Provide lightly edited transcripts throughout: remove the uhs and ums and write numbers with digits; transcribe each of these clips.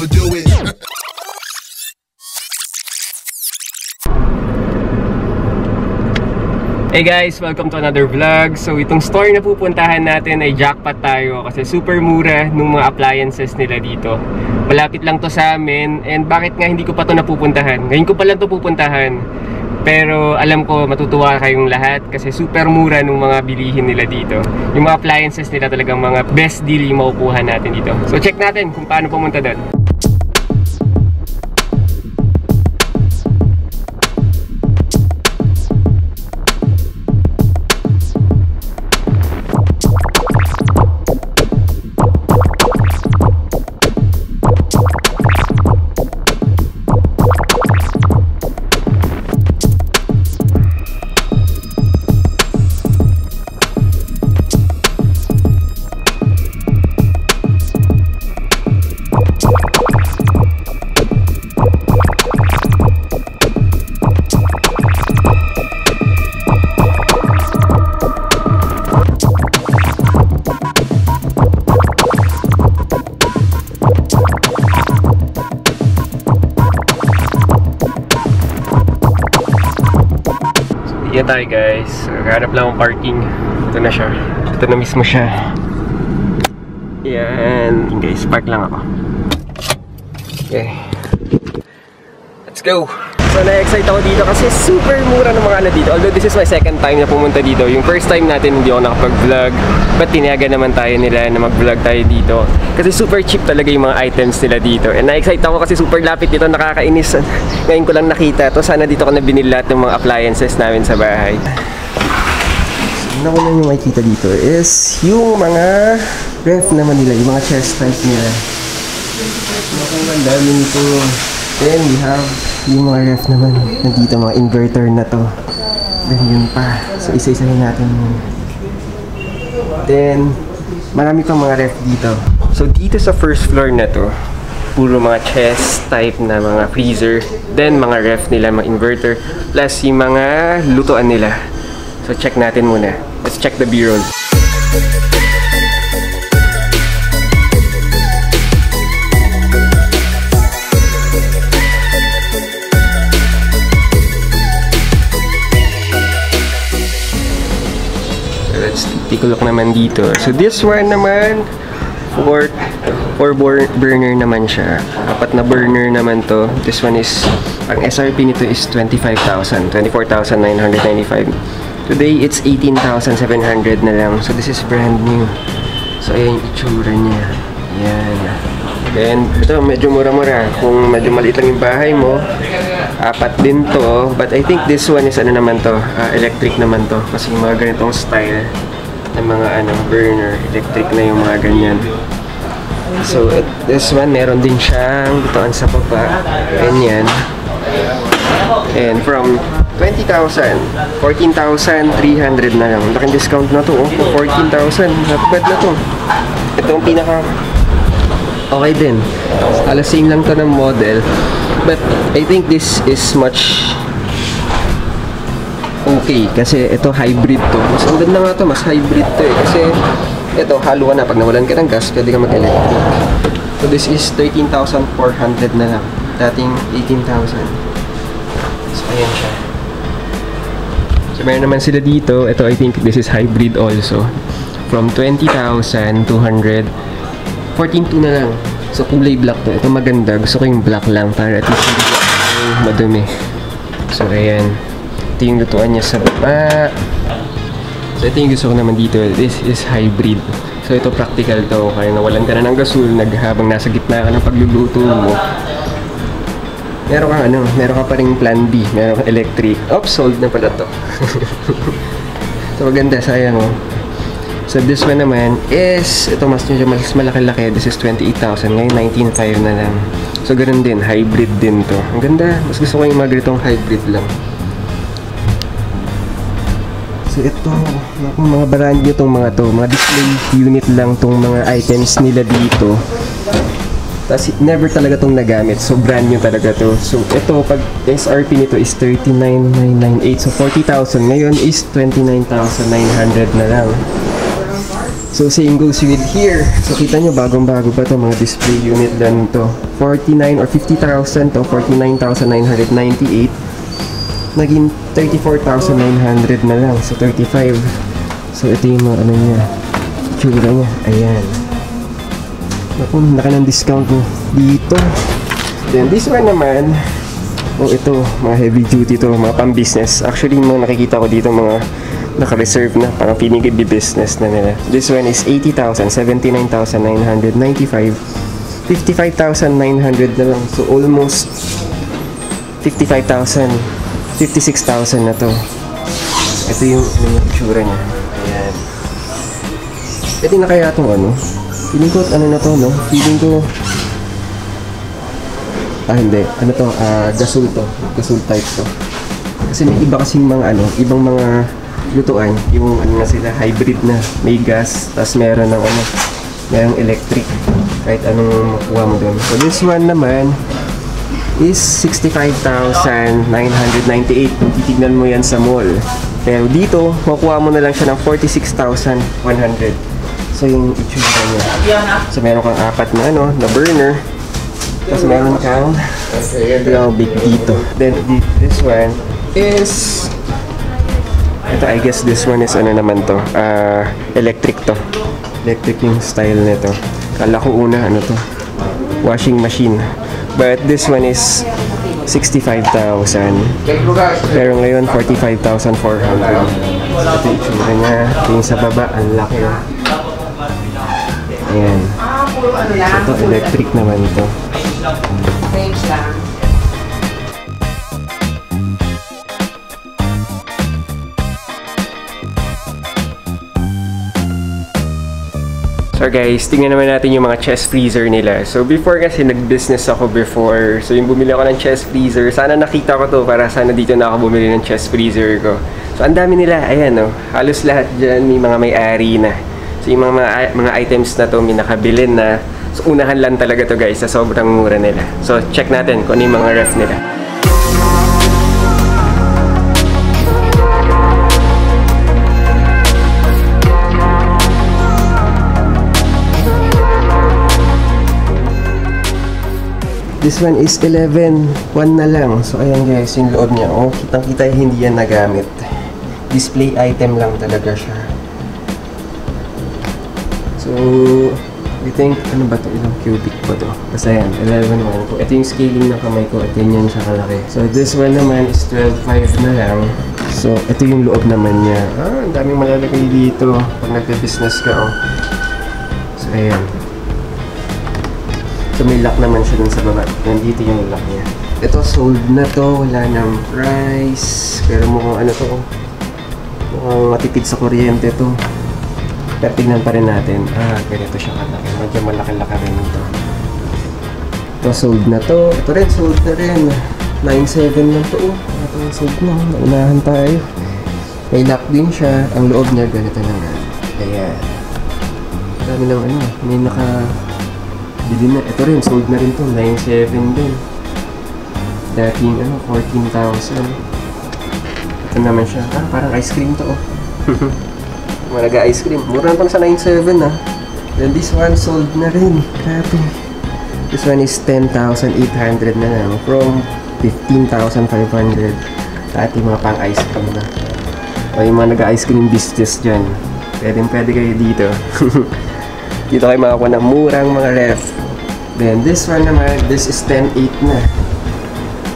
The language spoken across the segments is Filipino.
overdo it. Hey guys, welcome to another vlog. So itong store na pupuntahan natin ay jackpot tayo kasi super mura nung mga appliances nila dito. Malapit lang to sa amin. And bakit nga hindi ko pa to napupuntahan? Ngayon ko pa lang to pupuntahan. Pero alam ko matutuwa kayong lahat kasi super mura nung mga bilihin nila dito. Yung mga appliances nila talagang mga best deal yung makukuha natin dito. So check natin kung paano pumunta doon. Yan tayo guys, hanap lang ang parking. Ito na siya, ito na mismo siya. Yan guys, park lang ako. Okay, let's go. So na-excite ako dito kasi super mura ng mga ano dito. Although this is my second time na pumunta dito. Yung first time natin hindi ako nakapag-vlog, but tinayagan naman tayo nila na mag-vlog tayo dito kasi super cheap talaga yung mga items nila dito. And na-excite ako kasi super lapit dito, nakakainis. Ngayon ko lang nakita to. Sana dito ko na binili lahat ng mga appliances namin sa bahay. So, una yung makikita dito is yung mga ref naman nila, yung mga chest type nila. Ang dami nito. Then we have yung mga ref naman nandito, mga inverter na to. Then yun pa. So isa-isahin natin yun. Then marami pang mga ref dito. So dito sa first floor na to, puro mga chest type na mga freezer. Then mga ref nila, mga inverter. Plus yung mga lutuan nila. So check natin muna. Let's check the B-roll. Let's take a look naman dito. So this one naman, 4 burner naman siya. 4 na burner naman to. This one is, ang SRP nito is 25,000, 24,995. Today it's 18,700 na lang. So this is brand new. So ayan yung itsura niya. Ayan. Then ito medyo mura-mura. Kung medyo maliit lang yung bahay mo, 4 din to. But I think this one is ano naman to, electric naman to. Kasi yung mga ganitong style ng mga ano, burner, electric na yung mga ganyan. So this one meron din siyang butuan sa baba. Ganyan. And from 20,000, 14,300 na lang. Laking discount na to, oh. 14,000, napad na to. Ito ang pinaka okay din. Alas same lang to ng model. But I think this is much okay kasi ito hybrid to. Mas ang ganda nga to, mas hybrid to eh. Kasi ito halo ka na, pag nawalan ka ng gas pwede ka mag-electric. So this is 13,400 na lang, dating 18,000. So ayan siya. So meron naman sila dito, ito I think this is hybrid also. From 20,200, 14,200 na lang. So kulay black to. Ito maganda. Gusto ko yung black lang para at least hindi madumi. So ayan. Ito yung lutuan niya sa baba. So ito yung gusto ko naman dito. This is hybrid. So ito practical to. Kaya nawalan ka na ng gasol habang nasa gitna ka ng pagluluto mo. Meron ka ano, meron ka pa rin plan B. Meron ka electric. Oops, sold na pala to. So maganda, sayang oh. So this one naman is, ito mas malaki-laki. This is 28,000. Ngayon 19,500 na lang. So ganoon din, hybrid din to. Ang ganda. Mas gusto ko yung mga ganitong hybrid lang. So ito, mga brand nyo tong mga to. Mga display unit lang tong mga items nila dito. Tapos never talaga tong nagamit. So brand new talaga to. So ito, pag SRP nito is 39,998. So 40,000. Ngayon is 29,900 na lang. So same goes with here. So kita nyo, bagong-bago pa to, mga display unit lang to. 49 or 50,000 to, 49,998. Naging 34,900 na lang. So 35. So ito yung mga ano niya, tsura niya. Ayan. Naku, laki ng discount ko dito. Then this one naman, ito, mga heavy duty to, mga pang business. Actually, mga nakikita ko dito, mga naka-reserve na, parang pinigid business na nila. This one is 80,000, 79,995, 55,900 na lang. So almost 55,000, 56,000 na to. Ito yung itsura niya. Ayan. Pwede na kaya itong ano? Feeling ko, ano na to, no? Feeling ko, hindi. Ano to? Gasol to. Gasol type to. Kasi may iba kasing mga ano, ibang mga lutuan, yung ano na sila, hybrid na. May gas, tas meron ng ano, merong electric. Kahit anong makuha mo doon. So this one naman is 65,998 kung titignan mo yan sa mall. Pero dito, makuha mo na lang siya ng 46,100. So yung itsura niya. So meron kang apat na ano, na burner. Tapos meron kang big dito. Then this one is, ito, I guess this one is ano naman to, electric to. Electric yung style nito. Kala ko una ano to, washing machine. But this one is 65,000. Pero ngayon 45,400. Ito yung itsura niya. Ito yung sa baba, ang laki. Ayan. Ito electric naman ito. Range lang. So guys, tingnan naman natin yung mga chest freezer nila. So before kasi nag-business ako before. So yung bumili ako ng chest freezer, sana nakita ko to para sana dito na ako bumili ng chest freezer ko. So ang dami nila, ayan oh. Halos lahat dyan may mga may-ari na. So yung mga items na to may nakabilin na. So unahan lang talaga to guys sa sobrang mura nila. So check natin kung ano yung mga ref nila. This one is 11, 1 na lang. So ayan guys, yung loob niya. Oh, kitang-kita hindi yan nagamit. Display item lang talaga siya. So, I think, ano ba ito? Ilang cubic ba ito? Basta yan, 11, 1. Ito yung scaling ng kamay ko at yan siya kalaki. So this one naman is 12.5 na lang. So ito yung loob naman niya. Ang daming malalagay dito pag nagpe-business ka. Oh. So ayan. So may lock naman siya dun sa baba. Nandito yung lock niya. Ito sold na to. Wala nang price. Pero mukhang ano to. Mukhang matipid sa kuryente to. Pero tignan pa rin natin. Ganito siya kalaki. Medyo malaki-laki rin ito. Ito sold na to. Ito rin sold na rin. 9.7 lang to. Ito sold na. Naunahan tayo. May lock din siya. Ang loob niya ganito na nga. Ayan. Dami lang ano. May naka... Bili na. Ito rin, sold na rin to. 9.7 din. Dating, 14,000. Ito naman siya. Parang ice cream to, oh. Malaga ice cream. Mura naman sa 9.7, ah. Then this one, sold na rin. Grabe. This one is 10,800 na lang. From 15,500. Dati mga pang ice cream na. O yung mga nag-ice cream business dyan. Pwede kayo dito. Dito kayo makakuha ng murang mga ref. Then this one naman, this is 10.8 na.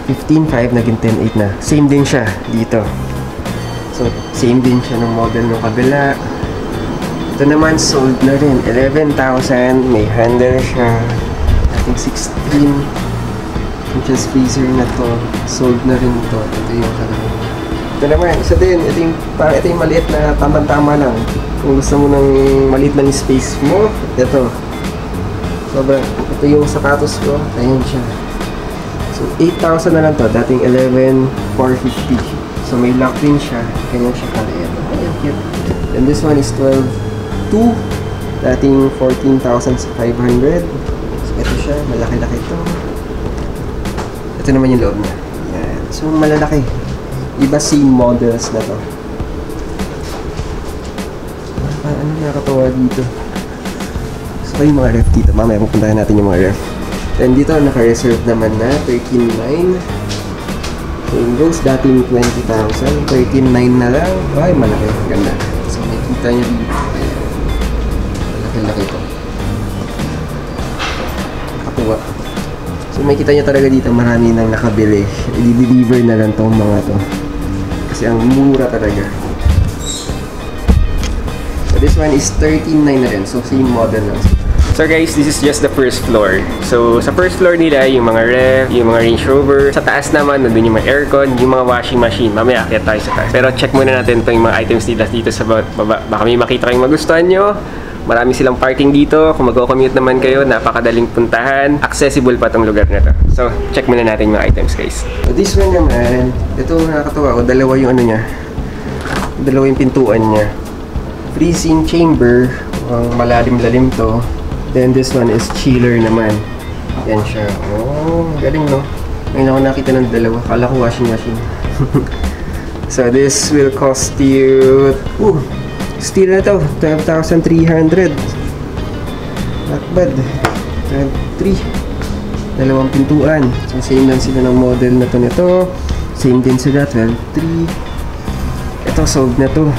15.5 naging 10.8 na. Same din siya dito. So same din siya ng model ng kabila. Ito naman sold na rin. 11,000. May handle siya. I think 16. Yung chest freezer na to. Sold na rin to. Ito yung kalaki. Ito naman, isa din. Ito yung maliit na tamang-tama lang. Kung gusto mo ng maliit ng space mo, ito. Sobrang, ito yung sapatos ko. Ayan siya. So, 8,000 na lang to. Dating 11,450. So, may lock din siya. Ganyan siya kaliit. Ayan, cute. And this one is 12,200. Dating 14,500. So, ito siya. Malaki-laki ito. Ito naman yung loob niya. Ayan. So, malalaki. Iba same models na to. Ano nakakatawa dito? So yung mga ref dito. Mamaya pupuntahan natin yung mga ref. Then dito naka-reserve naman na 13,900. Same goes, dating 20,000. 13,900 na lang. Ay, malaki. Ganda. So makikita nyo dito. Ayan. Malaki-laki to. Nakakatuwa. So makikita nyo talaga dito marami nang nakabili. I-deliver na lang tong mga to. Kasi ang mura talaga. So this one is 13,900 na rin. So same model lang. So guys, this is just the first floor. So sa first floor nila, yung mga ref, yung mga Range Rover. Sa taas naman, nandun yung mga aircon, yung mga washing machine. Mamaya akyat tayo sa taas. Pero check muna natin itong mga items nila dito sa baba. Baka may makita kayong magustuhan nyo. Marami silang parking dito. Kung mag-commute naman kayo, napakadaling puntahan. Accessible pa tong lugar na to. So check muna natin yung mga items guys. So this one naman, ito nakakatawa. O, dalawa yung ano niya. Dalawa yung pintuan niya. Freezing chamber. Malalim-lalim to. Then this one is chiller naman. Yan siya. Oh, galing no? Ngayon ako nakita ng dalawa. Kala ko washing machine. So this will cost you... steel na to. 12,300. Not bad. 12,300. Dalawang pintuan. So same lang sila ng model na to nito. Same din sila. 12,300. Ito sold na to.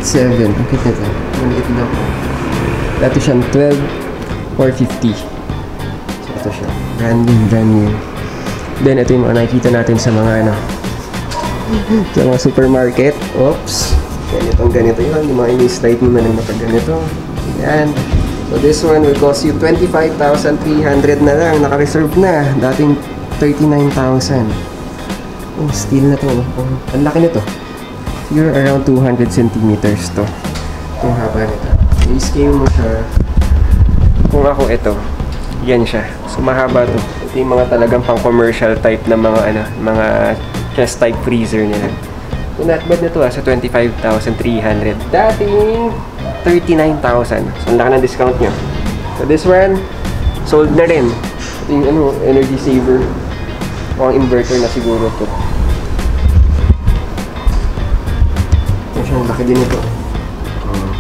8,700. Ang cute nito. Maliit lang. Dati siyang 12,450. So ito siya. Brand new. Then ito yung mga nakikita natin sa mga ano, sa mga supermarket. Oops. Ganito yun. Yung mga ini-slide mo na lang na pag ganito. Yan. So this one will cost you 25,300 na lang. Naka-reserve na. Dating 39,000. Oh, steel na to. Oh, ang laki nito. Siguro around 200 centimeters to. Itong haba nito. I-scale mo siya. Kung ako ito, yan siya. So mahaba to. Ito yung mga talagang pang commercial type na mga ano, mga chest type freezer nila. So not bad na to sa 25,300. Dating 39,000. So ang laki ng discount nyo. So this one, sold na rin. Ito yung ano, energy saver. O ang inverter na siguro to. Ito siya, ang laki din ito.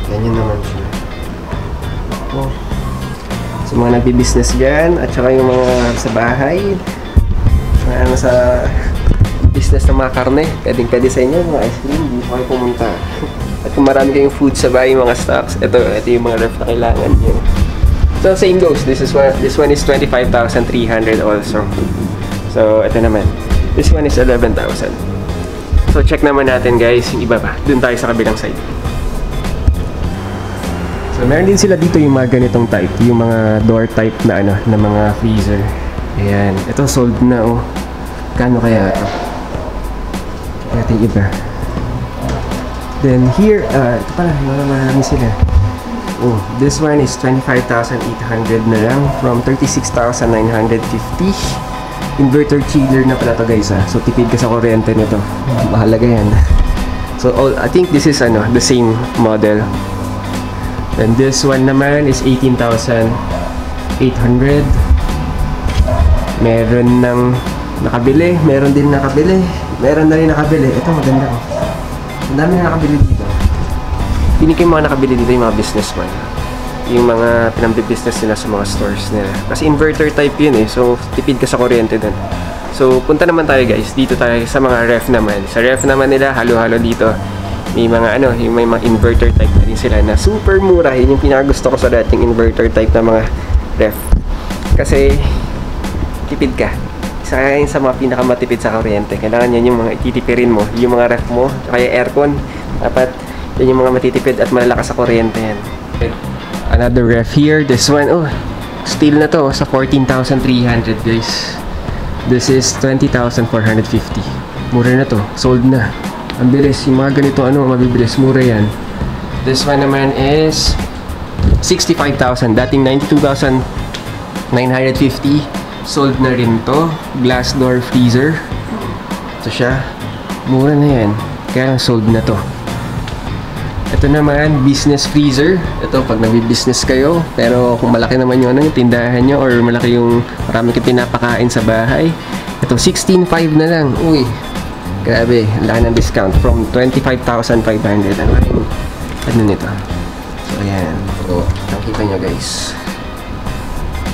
Ganyan naman siya. So mga nagbi-business dyan at saka yung mga sa bahay, mga ano sa business ng mga karne, pwede sa inyo mga ice cream, dito kayo pumunta. At kung marami kayong food sa bahay, mga stocks, ito yung mga ref na kailangan nyo. So same goes, this one is 25,300 also. So ito naman, this one is 11,000. So check naman natin guys yung iba pa, dun tayo sa kabilang side. So meron din sila dito yung mga ganitong type, yung mga door type na ano, na mga freezer. Ayan, ito sold na oh. Kano kaya ito? Ito yung iba. Then here, ito pala, marami sila. Oh, this one is 25,800 na lang from 36,950. Inverter chiller na pala to guys ha. So tipid ka sa kuryente nito. Mahalaga yan. So I think this is ano, the same model. And this one naman is 18,800. Meron ng nakabili, meron din nakabili. Meron na rin nakabili. Ito maganda oh. Ang dami na nakabili dito. Hindi kayo mga nakabili dito yung mga businessman. Yung mga pinambi-business nila sa mga stores nila. Kasi inverter type yun eh. So tipid ka sa kuryente din. So punta naman tayo guys. Dito tayo sa mga ref naman. Sa ref naman nila, halo-halo dito. May mga ano, yung may mga inverter type na rin sila na super mura. Yun yung pinakagusto ko sa dating inverter type na mga ref. Kasi tipid ka. Isa kaya sa mga pinakamatipid sa kuryente. Kailangan yan yung mga ititipirin mo. Yung mga ref mo, kaya aircon. Dapat yan yung mga matitipid at malalakas sa kuryente yan. Another ref here. This one, oh, steel na to sa 14,300 guys. This is 20,450. Mura na to. Sold na. Ang bilis, yung mga ganito ano, mabibilis, mura yan. This one naman is 65,000, dating 92,950. Sold na rin to. Glass door freezer. Ito siya. Mura na yan. Kaya lang sold na to. Ito naman, business freezer. Ito, pag nag-business kayo, pero kung malaki naman yung, ano, yung tindahan nyo or malaki yung marami kayong pinapakain sa bahay, ito, 16,500 na lang. Uy, grabe, ang laki ng discount from 25,500. Ang na nito. So, ayan. So, nakita nyo guys.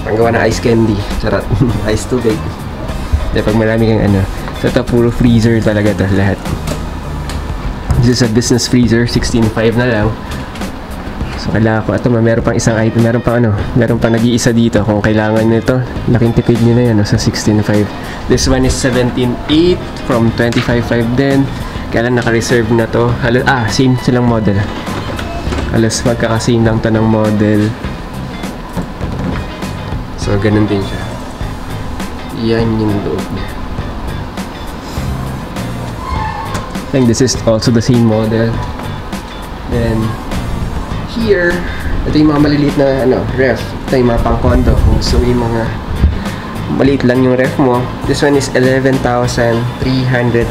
Panggawa na ice candy. Charot. Ice tubig. Dahil pag marami kang ano. So, ito puro freezer talaga to lahat. This is a business freezer. 16.5 na lang. So, kailangan ko. Ito, meron pang isang item. Meron pang ano. Meron pang nag-iisa dito. Kung kailangan nito, laking tipid nyo na yan. No, sa 16.5. This one is 17.8 from 25.5 din. Kaya lang naka-reserve na to. Same silang model. Halos magkakasame lang to ng model. So, ganun din siya. Yan yung loob niya. I think this is also the same model. Then, here, ito yung mga maliliit na ref. Ito yung mga pang-condo. Kung gusto yung mga maliit lang yung ref mo. This one is 11,300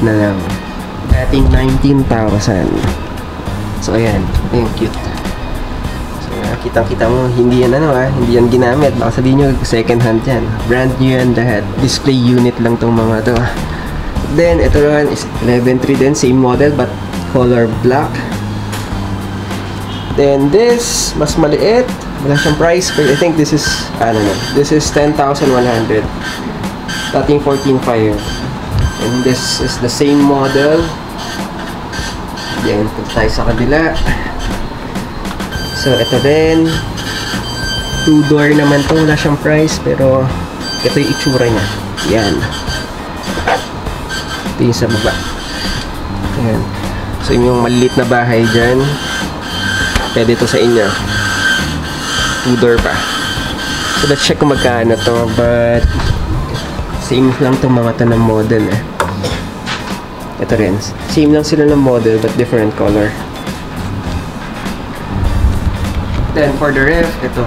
na lang. Dating 19,000. So, ayan. Ayan, cute. Kitang-kita mo, hindi yan hindi yan ginamit. Baka sabihin nyo, second hand yan. Brand new yan lahat. Display unit lang tong mga to. Then, ito naman is 11.3 din. Same model, but color black. Then, this, mas maliit. Wala siyang price. But I think this is, this is 10,100. Dating 14.5. And this is the same model. Yan, punta tayo sa kabila. So, ito din. 2-door naman to. Wala siyang price. Pero, ito yung itsura niya. Yan. Ito yung sa baba. Yan. So, yung maliit na bahay dyan. Pwede ito sa inyo. 2-door pa. So, let's check kung magkano to. But, same lang itong mga to ng model eh. Ito rin. Same lang sila ng model but different color. Then for the ref, ito.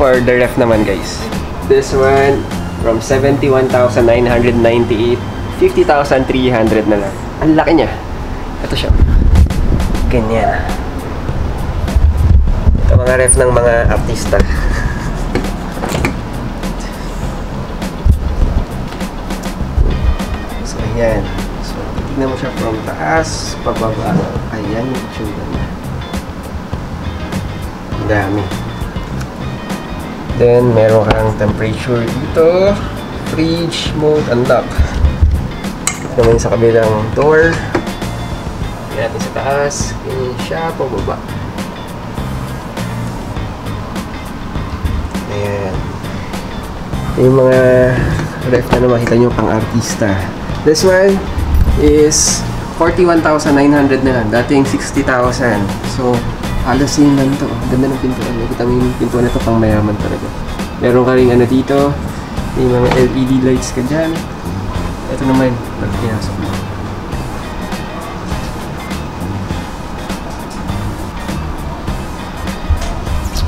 For the ref naman guys. This one from 71,998, 50,300 na lang. Ang laki niya. Ito siya. Ganyan. Ito mga ref ng mga artista. So ayan. Tignan mo siya from taas, pababa. Ayan yung itsura niya. Ang dami. Then, meron kang temperature dito. Fridge mode, unlock. Ito naman sa kabilang door. Tignan natin sa taas. Ganyan siya, pababa. Ayan. Yung mga ref na makita nyo pang artista. This one is 41,900 na lang. Dating 60,000. So, halos yun lang to. Ganda ng pintuan. Nakita mo yung pintuan na to, pang mayaman talaga. Meron ka rin dito. May mga LED lights ka dyan. Ito naman, pag pinasok mo.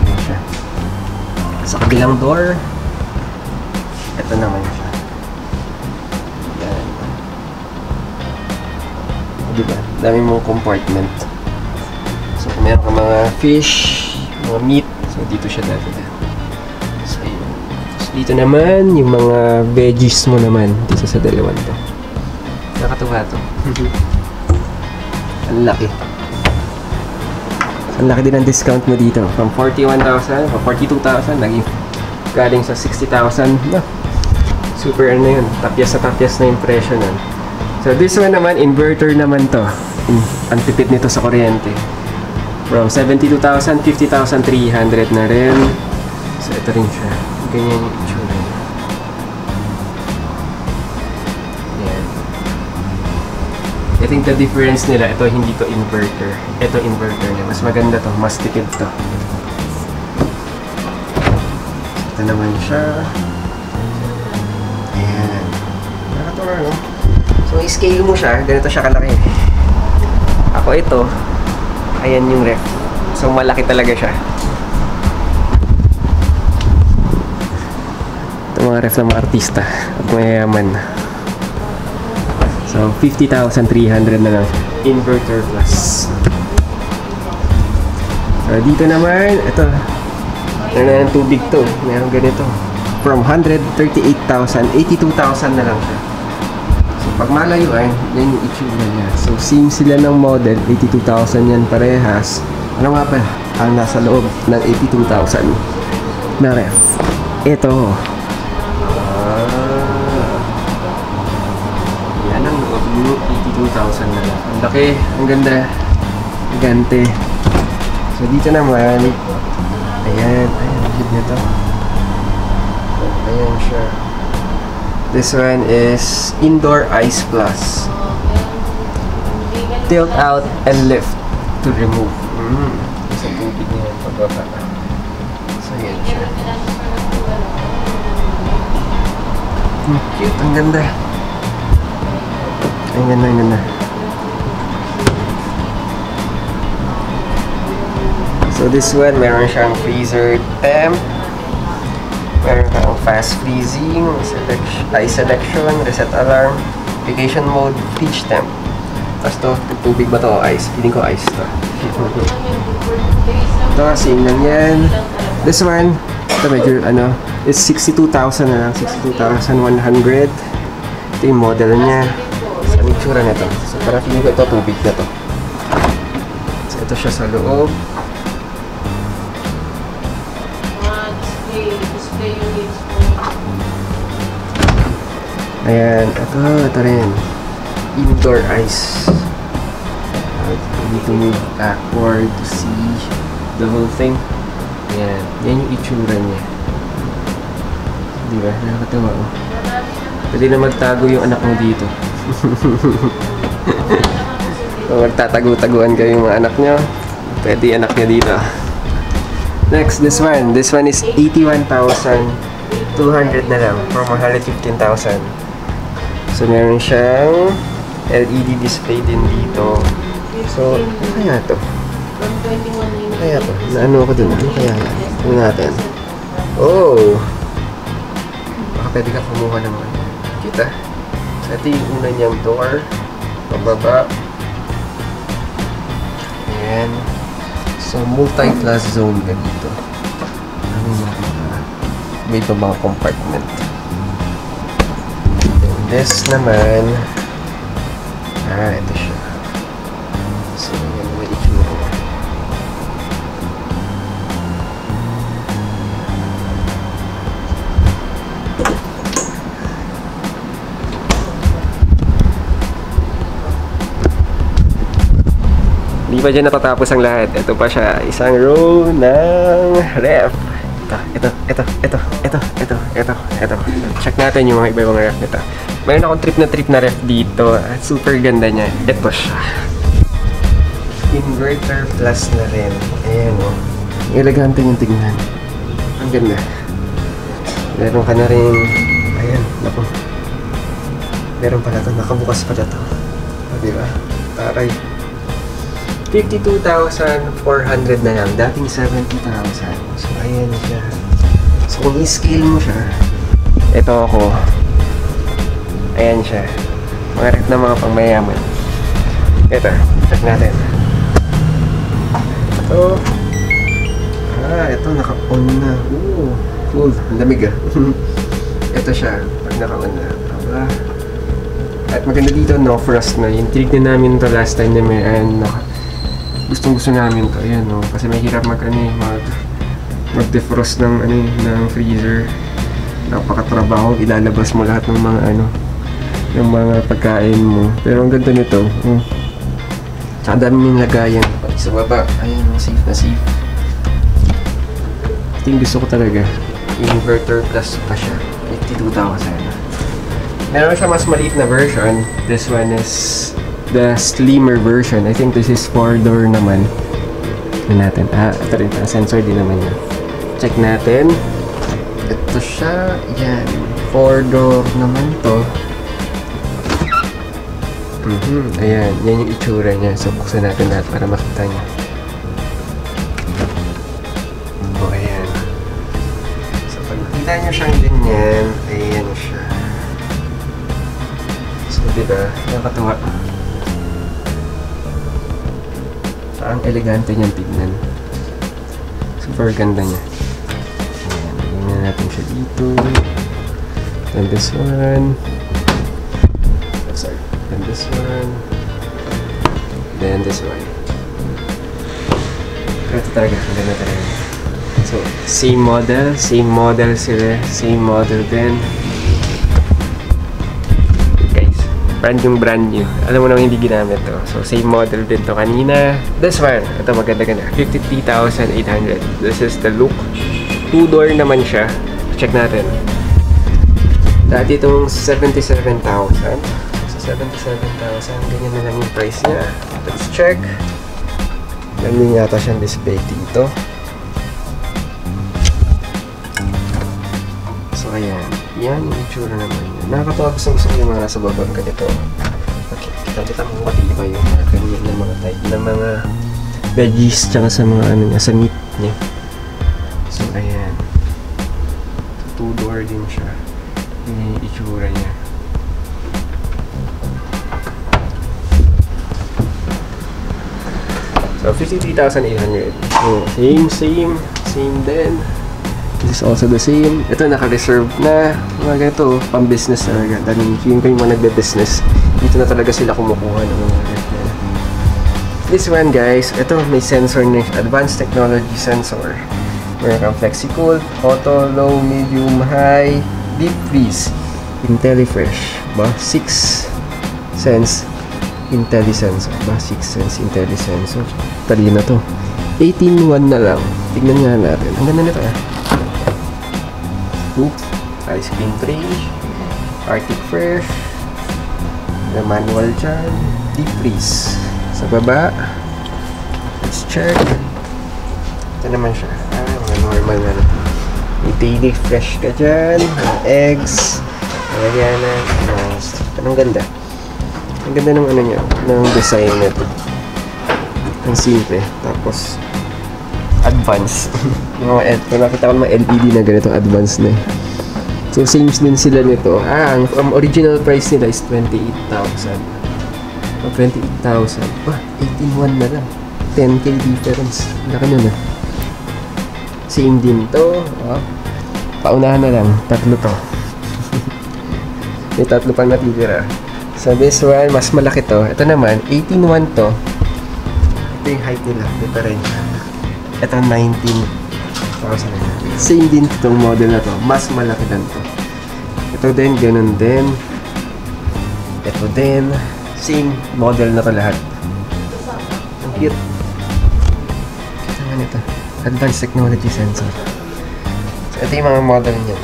Ayan siya. Sa kabilang door, ito naman siya. Diba? Dami mong compartment. So, kung meron ka mga fish, mga meat, so dito siya dati. So, yun. So, dito naman, yung mga veggies mo naman, dito sa dalawan to. Nakatuwa to. Ang laki. Ang laki din ang discount mo dito. From 41,000, from 42,000, naging galing sa 60,000. No. Super yun. Tapyas na yung presyo nun. So this one naman, inverter naman to. Ang tipid nito sa kuryente. From 72,000, 50,300 na rin. So ito rin siya. Ganyan yung itsura niya. Yan. I think the difference nila, ito hindi to inverter. Ito inverter niya. Mas maganda to, mas tipid to. Ito naman siya. Ayan. Nakatuwa, no? So, i-scale mo siya, ganito siya kalaki. Ako ito, ayan yung ref. So, malaki talaga siya. Ito mga ref ng mga artista at mayayaman. So, 50,300 na lang. Inverter plus. So, dito naman, ito. Meron na ng tubig to. Meron ganito. From 138,000, 82,000 na lang siya. So, So, pag malayuan, yan yung itsura niya. So, same sila ng model. 82,000 yan parehas. Ano nga pala? Ang nasa loob ng 82,000 na ref. Ito. Yan ang loob ng 82,000 na ref. Ang laki. Ang ganda. Gigante. So, dito naman. Ayan. Ayan. Hit nito. Ayan siya. This one is Indoor Ice Plus. Tilt out and lift to remove. Sa tubig niya yung pagbaba. So, yan siya. Cute. Ang ganda. Ang ganda, ang ganda. So, this one, meron siyang freezer temp. Meron kang fast freezing, ice selection, reset alarm, application mode, fridge temp. Tapos to, tubig ba to o ice? Feeling ko ice to. Ito, same lang yan. This one, ito medyo it's 62,000 na lang, 62,100. Ito yung model niya. So, ang itsura nito. So, parang feeling ko ito, tubig na to. So, ito siya sa loob. Ayan, ito rin. Indoor ice. You need to move backward to see the whole thing. Ayan, yan yung itsura niya. Diba? Nakakatawa oh. Pwede na magtago yung anak mo dito. Kung magtatago-taguan kayo yung mga anak nyo, pwede anak nyo dito. Next, this one. This one is 81,200 na lang from 115,000. So, meron siyang LED display din dito. So, ano kaya to? Ano kaya to? Naano ako dun? Ano kaya? Ano natin? Oh! Baka pwede ka kumuha ng ano. Kita? So, ito yung una niyang door. Pababa. Ayan. So, multi-class zone ka dito. Ano yung may ito mga compartment. This naman, ito siya. So, yan na itsura. Hindi pa dyan natatapos ang lahat. Ito pa siya, isang row ng ref. Ito. Check natin yung mga iba-ibang ref nito. Mayroon akong trip na ref dito. Super ganda niya. Ito siya. Inverter plus na rin. Ayan o. Elegante yung tingnan. Ang ganda. Meron ka na rin. Ayan. Naku. Meron pala ito. Nakabukas pala ito. Diba? Taray. 52,400 na lang. Dating 70,000. So, ayan siya. So, kung i-scale mo siya, ito ako. Ayan siya. Mga ref na mga pangmayaman. Ito. Check natin. Ito. Ito. Naka-on na. Ooh. Cool. Ang lamig ah. Ito siya. Pag naka-on na. At maganda dito, no frost na. Yung tinignan namin ito last time na may gustong-gusto namin to. Ayan, no. Kasi may hirap mag-defrost ng ng freezer. Napakatrabaho. Ilalabas mo lahat ng mga yung mga pagkain mo. Pero ang ganda nito. Tsaka dami yung lagayan. Pati sa baba. Ayan, safe na safe. Ito yung gusto ko talaga. Inverter plus pa siya. 52,000. Meron siya mas maliit na version. This one is the slimmer version. I think this is 4-door naman. Tignan natin. Ito rin. Sensor din naman yun. Check natin. Ito siya. Yan. 4-door naman to. Ayan. Yan yung itsura niya. So, buksan natin lahat para makita niya. Oh, ayan. So, pag nakita niyo siyang ganyan, ayan siya. So, diba? Nakakatuwa. Ang elegante niyang tignan. Super ganda niya. Ayan, lagyan natin siya dito. And this one. boxer. Then this one. Then this one. Pero ito talaga, maganda talaga. So, same model sila, same model din. Guys, brand new. Alam mo naman hindi ginamit to. So, same model din to kanina. This one, ito maganda-ganda. 53,800. This is the look. 2-door naman siya. Check natin. Dati itong 77,000. So, 77,000. Ganyan na lang yung price niya. Let's check. Ganyan yata siyang display dito. So, ayan. Yan yung itsura naman yun. Nakakatawa, gusto ko yung mga nasa babang ganito. Okay, kita mo matibay yung mga ganyan ng mga type ng mga veggies tsaka sa mga ano niya, sa meat niya. So, ayan. 2-door din siya. Yun yung itsura niya. So, 53,800. So, same din. This is also the same. Ito, naka-reserve na. Mga ganito, pang-business talaga. Dahil yung mga nagbe-business, dito na talaga sila kumukuha ng mga ganito. This one, guys, ito, may sensor na. Advanced technology sensor. Meron kang FlexiCool, auto, low, medium, high, deep freeze, IntelliFresh. Ba? 6 sense IntelliSensor. Ba? 6 sense IntelliSensor. Talino to. 18.1 na lang. Tignan nga natin. Ang ganda nito, ice cream tray, Arctic Fresh, the manual dyan, deep freeze. Sa baba, let's check. Ito naman siya. Mga normal na. May daily fresh ka dyan, eggs, lagyan na. Anong ganda? Ang ganda ng ano niya, ng design nito. Ang simple. Tapos, advance. Kung nakita ko ng mga LED na ganitong advance na. So, same din sila nito. Ang original price nila is 28,000. 28,000. 18,100 na lang. 10k difference. Laki nun Same din to. Paunahan na lang. 3 to. May 3 pang natitira. So, this one, mas malaki to. Ito naman, 18,100 to. Ito yung height nila. Differential. Ito 19,000. Same din itong model na to. Mas malaki lang to. Ito din, ganun din. Ito din. Same model na to lahat. Ang cute. Kita nga nito. Advanced technology sensor. So, ito yung mga model niya.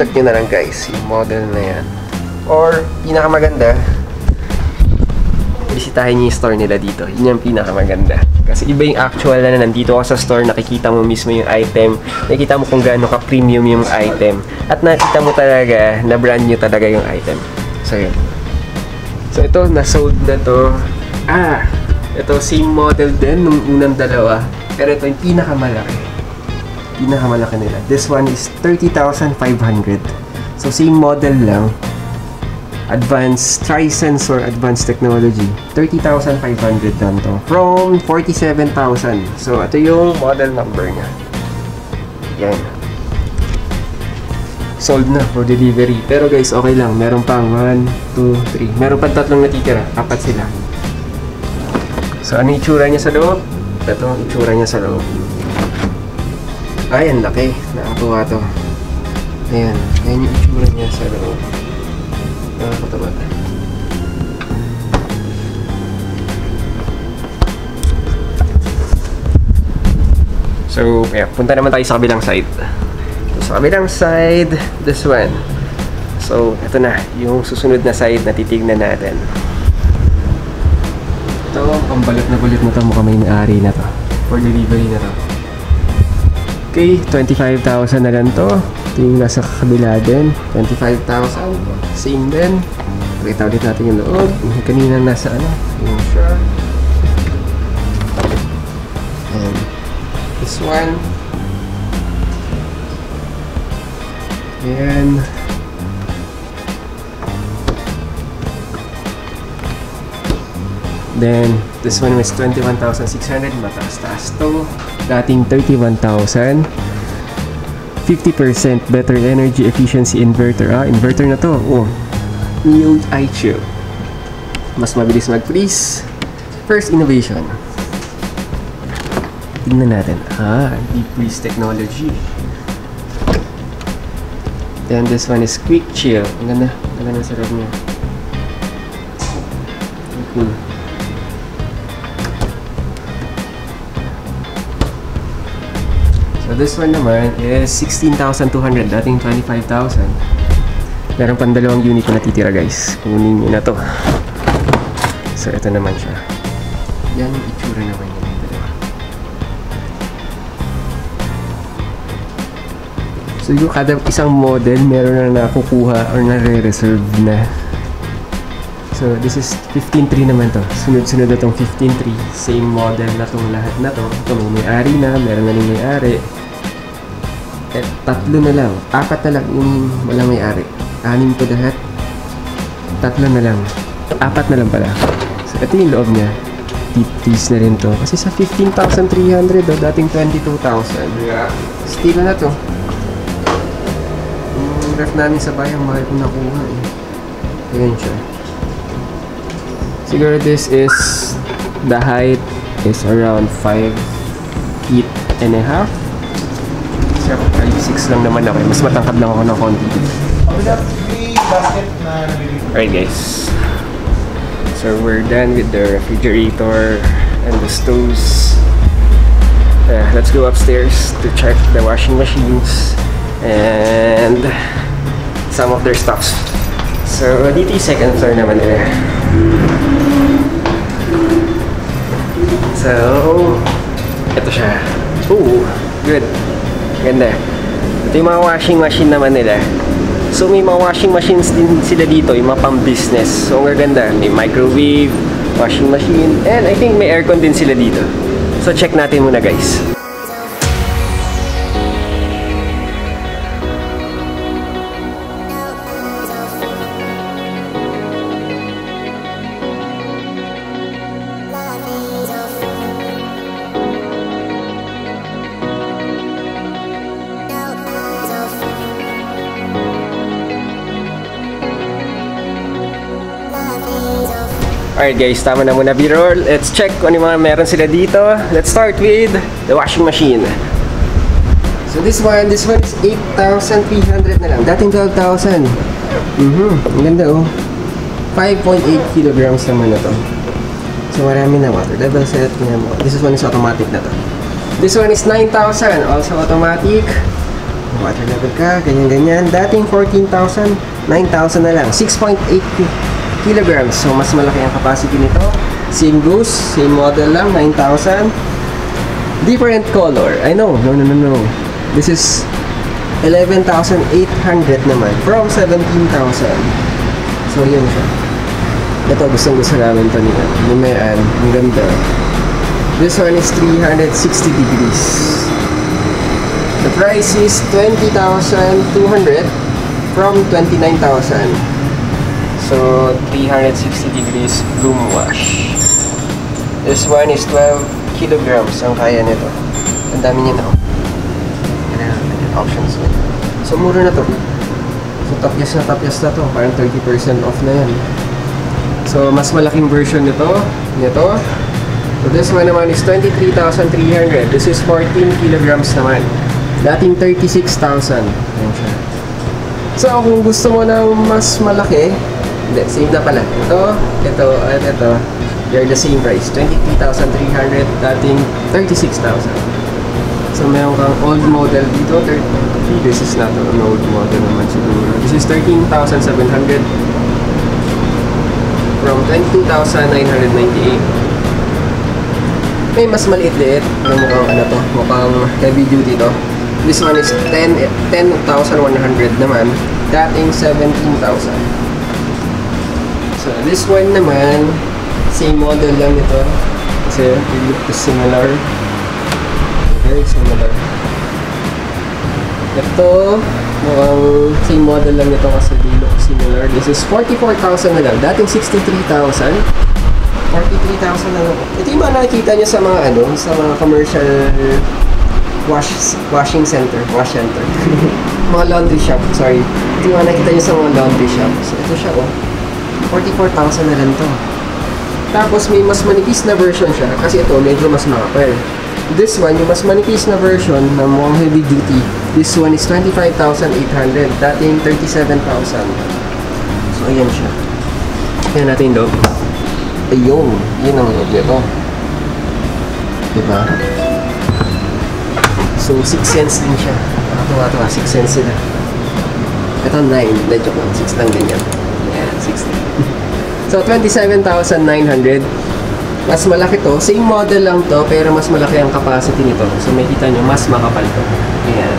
Check nyo na lang guys. Yung model na yan. Or, pinakamaganda, bisitahin niyo yung store nila dito. Yun yung pinakamaganda. Kasi iba yung actual na nandito ka sa store, nakikita mo mismo yung item, nakikita mo kung gaano ka-premium yung item, at nakikita mo talaga na brand new talaga yung item. So, yun. So, ito, na-sold na to. Ito, same model din nung unang dalawa. Pero ito yung pinakamalaki. Pinakamalaki nila. This one is 30,500. So, same model lang. Advanced Tri-Sensor Advanced Technology. 30,500 lang to. From 47,000. So, ito yung model number niya. Yan. Sold na for delivery. Pero guys, okay lang. Meron pang 1, 2, 3. Meron pang 3 natitira. 4 sila. So, ano yung itsura niya sa loob? Ito ang itsura niya sa loob. Ay, ang laki. Nakatuwa to. Ayan. Ayan yung itsura niya sa loob. Nakakatawa. So, yeah, punta naman tayo sa kabilang side. So, sa kabilang side, this one. So, ito na, yung susunod na side na titignan natin. Ito, pambalot na to, mukhang may may-ari na to. For delivery na to. Okay, 25,000 na lang to. Ito yung nasa kabila din. 25,000. Same din. Pakita ulit natin yung loob. Kanina nasa ano. Yung siya. And this one. And then this one was 21,600. Mataas-taas to. Dating 31,000. 50% better energy efficiency inverter. Inverter na to. New iChill. mas mabilis mag-freeze. First innovation. Tingnan natin. Deep freeze technology. Then this one is quick chill. Ang ganda. Ang ganda ng sarap niya. Cool. So this one naman is 16,200. Dating 25,000. Meron pang dalawang unit na natitira guys. Kunin nyo na to. So ito naman siya. Yan yung itsura naman yun. So yung kada isang model meron na nakukuha or nare-reserve na. So this is 15.3 naman to. Sunod-sunod na tong 15.3. Same model na tong lahat na to. Ito may may-ari na, meron na rin may-ari. At tatlo na lang. 4 na lang yung walang may-ari. 6 to lahat. 3 na lang. 4 na lang pala. So ito yung loob niya. Deep freeze na rin to. Kasi sa 15,300 dating 22,000. Yeah. Steel na to. Ref namin sa bayang mahal kong nakuha eh. Ayan siya. Siguro this is the height is around 5 feet and a half. So 5'6" lang naman ako. Mas matangkad lang ako ng konti. Alright guys. So we're done with the refrigerator and the stoves. Let's go upstairs to check the washing machines and some of their stuffs. So dito yung second floor naman nila. So ito siya. Ooh, good. Ganda. Ito yung mga washing machine naman nila. So may mga washing machines din sila dito, yung mga pang-business. So ang ganda, may microwave, washing machine, and I think may aircon din sila dito. So check natin muna guys. Alright guys, tama na muna B-roll. Let's check kung ano mga meron sila dito. Let's start with the washing machine. So this one is 8,300 na lang. Dating 12,000. Ang ganda oh. 5.8 kilograms naman na to. So marami na water level set. This one is automatic na to. This one is 9,000. Also automatic. Water level ka, ganyan-ganyan. Dating 14,000. 9,000 na lang. 6.8 kilograms. So mas malaki ang capacity nito. Same goes, same model lang, 9,000. Different color. I know, no. This is 11,800 naman from 17,000. So yun siya. Ito gusto namin to nila. Lumayan, ang ganda. This one is 360 degrees. The price is 20,200 from 29,000. So 360 degrees room wash. This one is 12 kilograms ang kaya nito. Ang dami niya na. Options nito. So mura na to. So tapyas na to. Parang 30% off na yan. So mas malaking version nito. So this one naman is 23,300. This is 14 kilograms naman. Dating 36,000. Ayan siya. So kung gusto mo ng mas malaki, hindi, same na pala. Ito, they're the same price. 23,300, dating 36,000. So meron kang old model dito. This is not an old model naman siguro. This is 13,700 from 22,998. May mas maliit-liit na mukhang heavy duty to. This one is 10,100 naman, dating 17,000. So this one naman, same model lang ito. Kasi it looks similar. Very similar. Ito, mukhang same model lang ito kasi they look similar. This is 44,000 na lang. Dating 63,000. 43,000 na lang. Ito yung mga nakikita nyo sa mga sa mga commercial washing center. Mga laundry shop, sorry. Ito yung mga nakikita nyo sa mga laundry shop. So ito siya 44,000 na lang to. Tapos may mas manipis na version siya kasi ito medyo mas makapal. This one, yung mas manipis na version na mukhang heavy duty, this one is 25,800, dating 37,000. So ayan siya. Ayan natin yung loob. Ayun, yun ang loob nito. Diba? So 6 cents din siya. Nakatawa-tawa, 6 cents sila. Ito 9, medyo lang, 6 lang din yan. Ayan, 6 lang. So 27,900. Mas malaki to. Same model lang to, pero mas malaki ang capacity nito. So may kita nyo, mas makapal to. Ayan.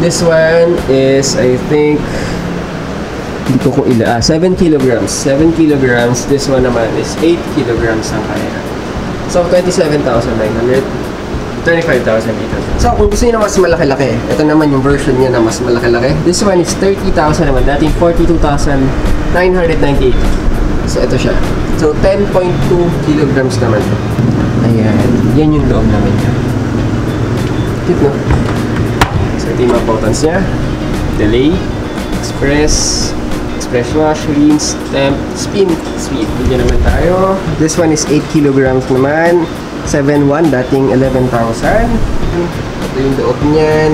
This one is, I think, hindi ko kung 7 kilograms. 7 kilograms. This one naman is 8 kilograms ang kaya. So 27,900. 25,800. So kung gusto nyo na mas malaki-laki, ito naman yung version niya na mas malaki-laki. This one is 30,000 naman, dating 42,998. So ito siya. So 10.2 kilograms naman. Ayan. Yan yung loob namin niya. Cute, no? So ito yung mga buttons niya. Delay, express wash, rinse, temp, spin. Speed. Bigyan naman tayo. This one is 8 kilograms naman. 7.1, dating 11,000. Ito yung loob niyan.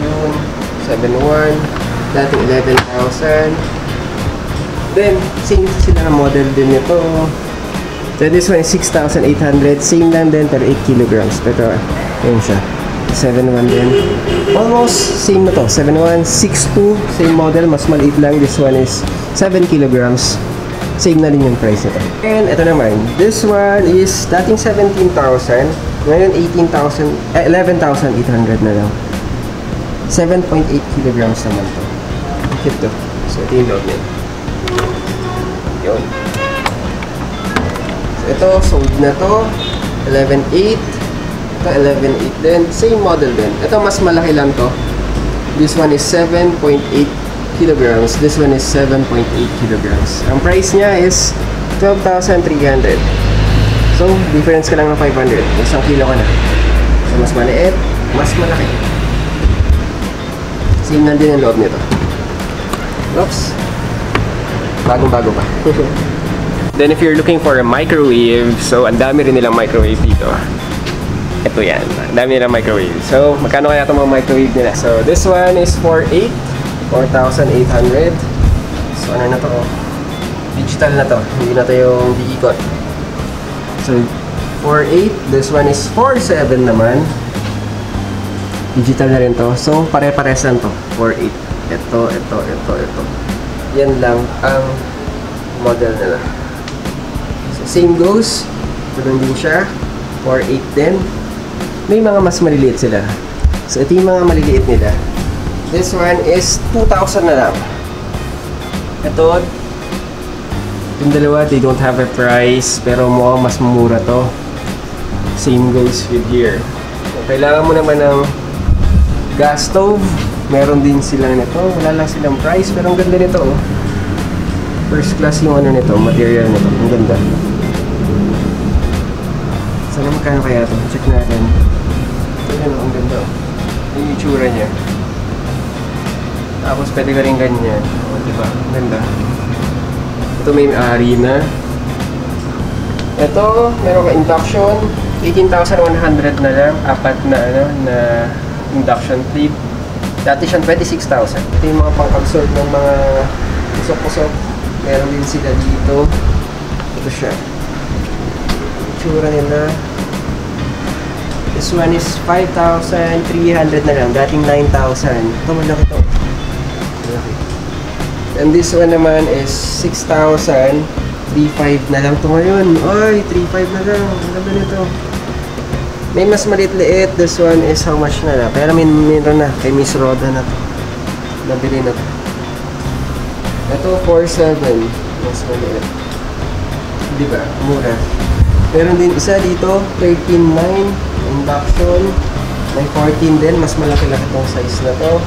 Yun. 7.1, dating 11,000. Then, same sila na model din ito. So, this one is 6,800. Same lang din, pero 8 kilograms. Pero, yun siya. 7.1 din. Almost same na to. 7.1, 6.2. Same model, mas maliit lang. This one is 7 kilograms. Same na rin yung price nito. And ito naman, this one is dating 17,000. Ngayon 11,800 na lang. 7.8 kilograms naman to. Cute to. So ito yung loob niya. Yun. So ito, sold na to. 11,800. Ito 11,800 din. Same model din. Ito mas malaki lang to. This one is 7.8 kilograms. This one is 7.8 kilograms. Ang price niya is 12,300. So, difference ka lang ng 500. Isang kilo ka na. So, mas maliit, mas malaki. Same na din ang loob nito. Oops. Bagong-bago pa. Then, if you're looking for a microwave, so, ang dami rin nilang microwave dito. Ito yan. Ang dami nilang microwave. So, magkano kaya itong mga microwave nila? So, this one is 4,800. So, ano na to? Digital na to. Hindi na to yung diikot. So, 4,800. This one is 4,700 naman. Digital na rin to. So, pare-pares lang to. 4,800. Ito. Yan lang ang model nila. So, same goes. Ito din siya. 4,800 din. May mga mas maliliit sila. So, ito yung mga maliliit nila. This one is 2,000 na lang. Ito, yung dalawa, they don't have a price, pero mukhang mas mura to. Same goes with here. So, kailangan mo naman ng gas stove. Meron din sila nito. Wala lang silang price, pero ang ganda nito. Oh. First class yung ano nito, material nito. Ang ganda. Sana magkano kaya ito? Check natin. Ito ang ganda. Yung itsura niya. Tapos pwede ka rin ganyan. O, diba? Ang ganda. Ito may arena. Ito, meron ka induction. 18,100 na lang. Apat na, na induction plate. Dati siyang 26,000. Ito yung mga pang-absorb ng mga pusok-pusok. Meron din sila dito. Ito siya. Itsura nila. This one is 5,300 na lang. Dating 9,000. Ito, malaki ito. And this one naman is 6,000. 3,500 na lang ito ngayon. Ay, 3,500 na lang. Ang ganda nito. May mas maliit-liit. This one is how much na lang. Pero meron na. Kay Miss Roda na ito. Nabili na ito. Ito, 4,700. Mas maliit. Di ba? Mura. Meron din isa dito. 13,900. Induction. May 14 din. Mas malaki-laki itong size na ito.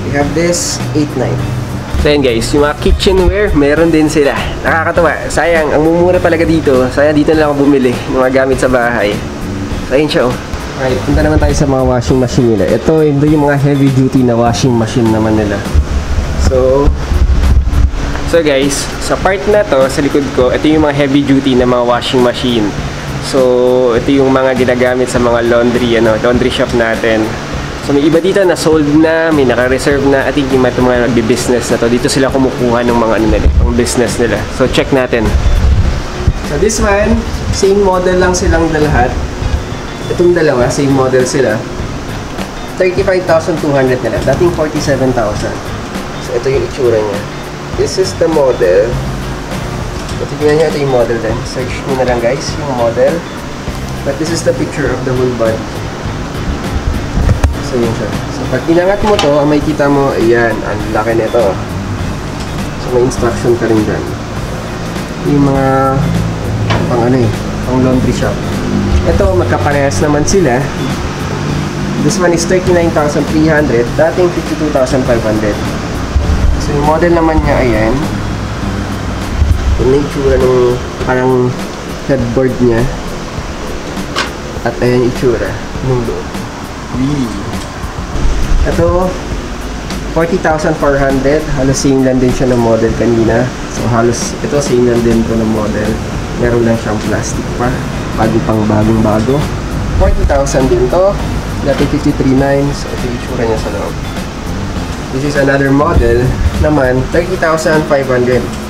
We have this 8,900. So yun guys, yung mga kitchenware, meron din sila. Nakakatawa. Sayang, ang mumura talaga dito. Sayang dito na lang ako bumili ng mga gamit sa bahay. So ayun siya oh. Alright, punta naman tayo sa mga washing machine nila. Ito yung mga heavy duty na washing machine naman nila. So guys, sa part na to, sa likod ko, ito yung mga heavy duty na mga washing machine. So, ito yung mga ginagamit sa mga laundry shop natin. So, may iba dito na sold na, may naka-reserve na. At yung mga nagbi-business na to, dito sila kumukuha ng mga pang business nila. So, check natin. So, this one, same model lang silang lahat. Itong dalawa, same model sila. 35,200 nila. Dating 47,000. So, ito yung itsura niya. This is the model. So, tignan nyo, ito yung model din. Search nyo na lang guys, yung model. But this is the picture of the whole body. So, yun siya. So, pag inangat mo to, may kita mo, ayan, ang laki nito. So, may instruction ka rin dyan. Yung mga pang laundry shop. Ito, magkaparehas naman sila. This one is 39,300, dating 52,500. So, yung model naman niya, ayan. Yung itsura ng parang headboard niya. At ayan yung itsura ng loob. Ito, 40,400. Halos same lang din siya ng model kanina. So, halos ito same lang din ito ng model. Meron lang siyang plastic pa. Bagong bago. 40,000 din to. Dati 53,900. So, ito yung itsura niya sa loob. This is another model naman, 30,500.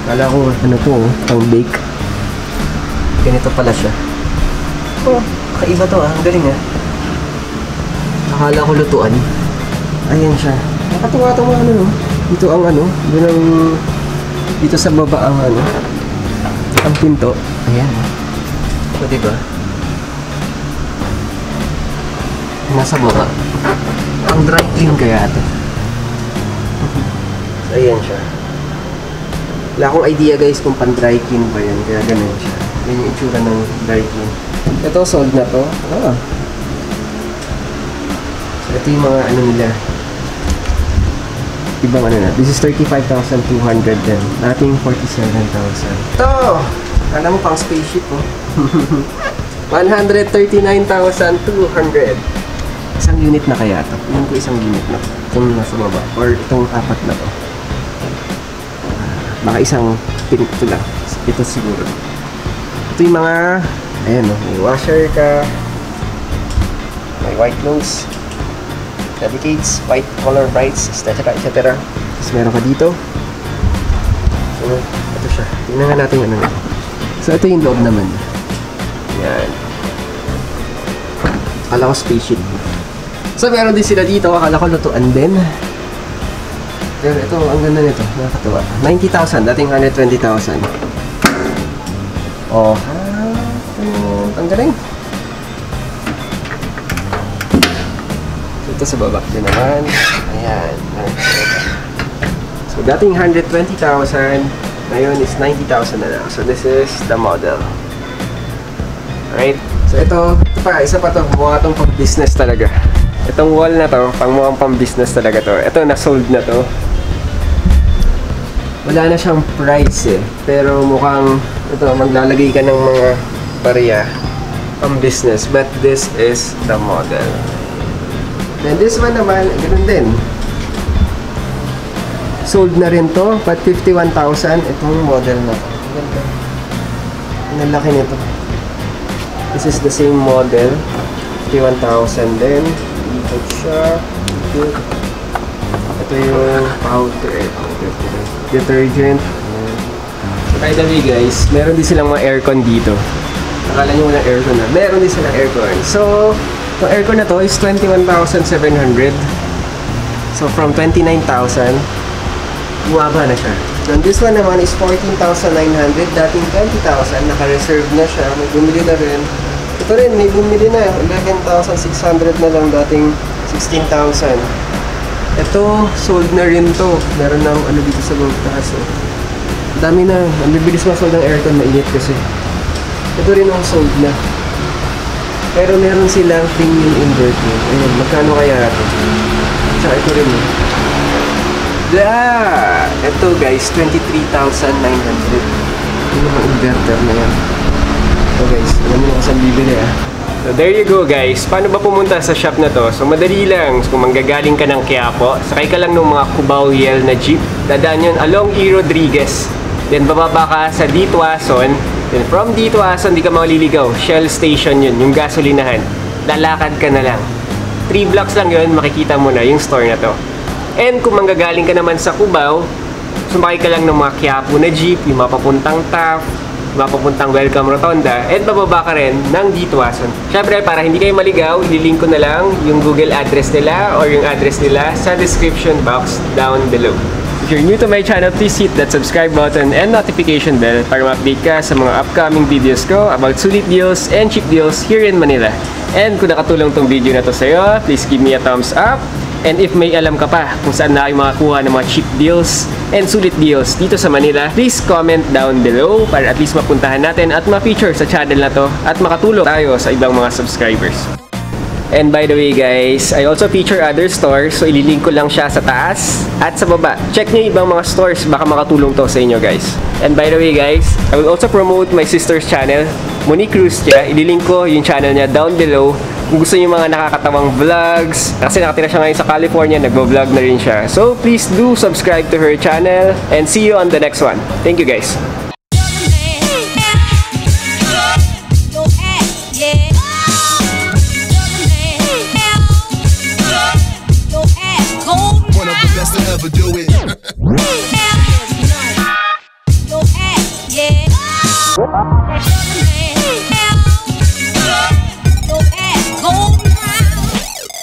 Kala ko, pang bake. Ganito pala siya. Oh, kakaiba to ang galing Akala ko lutuan. Ayan siya. Nakatuwa no? Dito ang dito sa baba ang ang pinto. Ayan. O, diba? Nasa baba. Ang dry clean kaya ito. Ayan siya. Wala akong idea guys kung pan dry clean ba yan. Kaya ganun siya. Yan yung itsura ng dry clean. Ito, sold na to. So, ito yung mga nila. Ibang na. This is 35,200 din. Dating 47,000. Ito! Alam mo pang spaceship 139,200. Isang unit na kaya ito. Tingnan ko isang unit na. Itong nasa baba. Or itong apat na to. Baka isang pinito lang. Ito siguro. Ito yung mga ayan may washer ka. May white nose. Dedicates, white color brights, etc. Tapos meron ka dito. So, ito siya. Tingnan nga natin So, ito yung loob naman. Yan. Akala ko spaceship. So, meron din sila dito. Akala ko lutuan din. Pero ito, ang ganda nito. Nakakatuwa. 90,000. Dating 120,000. Oh, ang galing. So, ito sa baba din naman. Ayan. So, dating 120,000. Ngayon is 90,000 na lang. So, this is the model. Alright. So, ito pa. Isa pa to. Mukha itong pang-business talaga. Itong wall na to, mukhang pang-business talaga to. Ito, na-sold na to. Wala na siyang price pero mukhang ito maglalagay ka ng mga barya pang business, but this is the model. Then this one naman ganoon din, sold na rin to, but 51,000 itong model na to. Ang laki nito. This is the same model, 51,000 din. Ikot siya. Ito yung powder detergent. So, by the way guys, meron din silang mga aircon dito. Akala nyo walang aircon na. Meron din silang aircon. So, itong aircon na to is 21,700. So, from 29,000, bumaba na siya. And this one naman is 14,900. Dating 20,000. Naka-reserve na siya. May bumili na rin. Ito rin, may bumili na. 11,600 na lang. Dating 16,000. Ito, sold na rin to. Meron ng dito sa bawang taas. Dami na. Ang bibilis ma-sold ng aircon, mainit kasi. Ito rin ang sold na. Pero meron silang premium inverter. Ayun, magkano kaya ito? Tsaka ito rin. Ito guys, 23,900. Yung mga inverter na yan. So guys, alam mo kung saan bibili So there you go guys. Paano ba pumunta sa shop na to? So madali lang. So, kung manggagaling ka ng Quiapo, sakay ka lang ng mga Cubao Yel na jeep. Dadaan yun along E. Rodriguez. Then bababa ka sa D. Tuason. Then from D. Tuason, di ka maliligaw. Shell station yun, yung gasolinahan. Lalakad ka na lang. 3 blocks lang yun, makikita mo na yung store na to. And kung manggagaling ka naman sa Cubao, sumakay ka lang ng mga Quiapo na jeep, yung mapapuntang TAF, mapapuntang Welcome Rotonda, and bababa ka rin ng D. Tuason. Syempre, para hindi kayo maligaw, ililink ko na lang yung Google address nila or yung address nila sa description box down below. If you're new to my channel, please hit that subscribe button and notification bell para ma-update ka sa mga upcoming videos ko about sulit deals and cheap deals here in Manila. And kung nakatulong tong video na to sa'yo, please give me a thumbs up. And if may alam ka pa kung saan na kayo makakuha ng mga cheap deals and sulit deals dito sa Manila, please comment down below para at least mapuntahan natin at ma-feature sa channel na to at makatulong tayo sa ibang mga subscribers. And by the way guys, I also feature other stores, so ililink ko lang siya sa taas at sa baba. Check nyo ibang mga stores, baka makatulong to sa inyo guys. And by the way guys, I will also promote my sister's channel, Monique Cruztia. Ililink ko yung channel niya down below. Kung gusto niyo mga nakakatawang vlogs, kasi nakatira siya ngayon sa California, nagbo-vlog na rin siya. So please do subscribe to her channel and see you on the next one. Thank you guys. One of the best to ever do it.